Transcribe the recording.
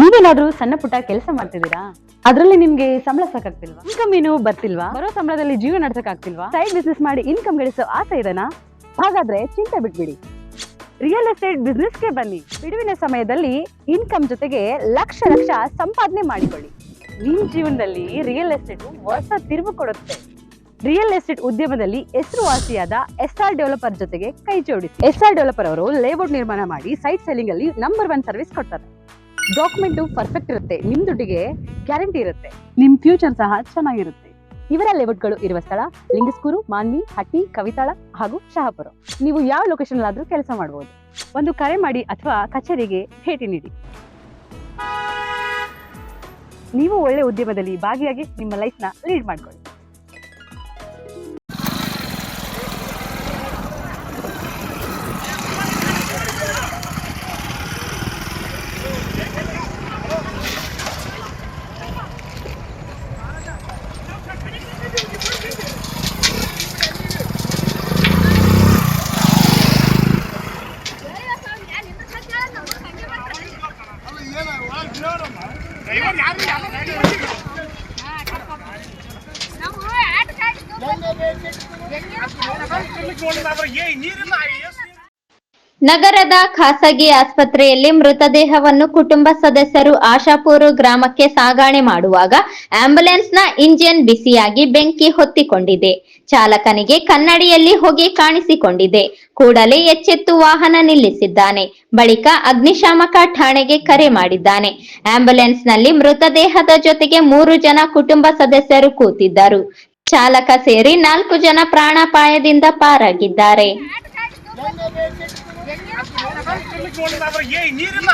ನೀವೇನಾದ್ರೂ ಸಣ್ಣ ಪುಟ್ಟ ಕೆಲಸ ಮಾಡ್ತಿದ್ದೀರಾ? ಅದರಲ್ಲಿ ನಿಮ್ಗೆ ಸಂಬಳ ಸಾಕಾಗ್ತಿಲ್ವಾ? ಇನ್ಕಮ್ ಏನು ಬರ್ತಿಲ್ವಾ? ಬರೋ ಸಂಬಳದಲ್ಲಿ ಜೀವನ ನಡೆಸಕ್ ಆಗ್ತಿಲ್ವಾ? ಸೈಡ್ ಬಿಸ್ನೆಸ್ ಮಾಡಿ ಇನ್ಕಮ್ ಗಳಿಸೋ ಆಸೆ ಇದೆನಾ? ಹಾಗಾದ್ರೆ ಚಿಂತೆ ಬಿಟ್ಬಿಡಿ, ರಿಯಲ್ ಎಸ್ಟೇಟ್ ಬಿಸ್ನೆಸ್ಗೆ ಬನ್ನಿ. ಬಿಡುವಿನ ಸಮಯದಲ್ಲಿ ಇನ್ಕಮ್ ಜೊತೆಗೆ ಲಕ್ಷ ಲಕ್ಷ ಸಂಪಾದನೆ ಮಾಡಿಕೊಳ್ಳಿ. ನಿಮ್ ಜೀವನದಲ್ಲಿ ರಿಯಲ್ ಎಸ್ಟೇಟ್ ಹೊಸ ತಿರುವು ಕೊಡುತ್ತೆ. ರಿಯಲ್ ಎಸ್ಟೇಟ್ ಉದ್ಯಮದಲ್ಲಿ ಹೆಸರುವಾಸಿಯಾದ SR ಡೆವಲಪರ್ ಜೊತೆಗೆ ಕೈ ಜೋಡಿಸಿ. SR ಡೆವಲಪರ್ ಅವರು ಲೇಔಟ್ ನಿರ್ಮಾಣ ಮಾಡಿ ಸೈಟ್ ಸೆಲ್ಲಿಂಗ್ ಅಲ್ಲಿ ನಂಬರ್ 1 ಸರ್ವಿಸ್ ಕೊಡ್ತಾರೆ. ಡಾಕ್ಯುಮೆಂಟ್ ಪರ್ಫೆಕ್ಟ್ ಇರುತ್ತೆ, ನಿಮ್ ದುಡ್ಡಿಗೆ ಗ್ಯಾರಂಟಿ ಇರುತ್ತೆ, ನಿಮ್ ಫ್ಯೂಚರ್ ಸಹ ಚೆನ್ನಾಗಿರುತ್ತೆ. ಇವರ ಲೇಔಟ್ಗಳು ಇರುವ ಸ್ಥಳ ಲಿಂಗಸ್ಕೂರು, ಮಾನ್ವಿ, ಹಟ್ಟಿ, ಕವಿತಾಳ ಹಾಗೂ ಶಹಾಪುರ. ನೀವು ಯಾವ ಲೊಕೇಶನ್ ಆದ್ರೂ ಕೆಲಸ ಮಾಡಬಹುದು. ಒಂದು ಕರೆ ಮಾಡಿ ಅಥವಾ ಕಚೇರಿಗೆ ಭೇಟಿ ನೀಡಿ. ನೀವು ಒಳ್ಳೆ ಉದ್ಯಮದಲ್ಲಿ ಭಾಗಿಯಾಗಿ ನಿಮ್ಮ ಲೈಫ್ ನ ಲೀಡ್ ಮಾಡ್ಕೊಳ್ಳಿ. ನಗರದ ಖಾಸಗಿ ಆಸ್ಪತ್ರೆಯಲ್ಲಿ ಮೃತದೇಹವನ್ನು ಕುಟುಂಬ ಸದಸ್ಯರು ಆಶಾಪುರ ಗ್ರಾಮಕ್ಕೆ ಸಾಗಣೆ ಮಾಡುವಾಗ ಆಂಬ್ಯುಲೆನ್ಸ್ನ ಇಂಜಿನ್ ಬಿಸಿಯಾಗಿ ಬೆಂಕಿ ಹೊತ್ತಿಕೊಂಡಿದೆ. ಚಾಲಕನಿಗೆ ಕನ್ನಡಿಯಲ್ಲಿ ಹೊಗೆ ಕಾಣಿಸಿಕೊಂಡಿದೆ. ಕೂಡಲೇ ಎಚ್ಚೆತ್ತು ವಾಹನ ನಿಲ್ಲಿಸಿದ್ದಾನೆ. ಬಳಿಕ ಅಗ್ನಿಶಾಮಕ ಠಾಣೆಗೆ ಕರೆ ಮಾಡಿದ್ದಾನೆ. ಆಂಬ್ಯುಲೆನ್ಸ್ನಲ್ಲಿ ಮೃತದೇಹದ ಜೊತೆಗೆ 3 ಜನ ಕುಟುಂಬ ಸದಸ್ಯರು ಕೂತಿದ್ದರು. ಚಾಲಕ ಸೇರಿ 4 ಜನ ಪ್ರಾಣಾಪಾಯದಿಂದ ಪಾರಾಗಿದ್ದಾರೆ. ನೀರಿಲ್ಲ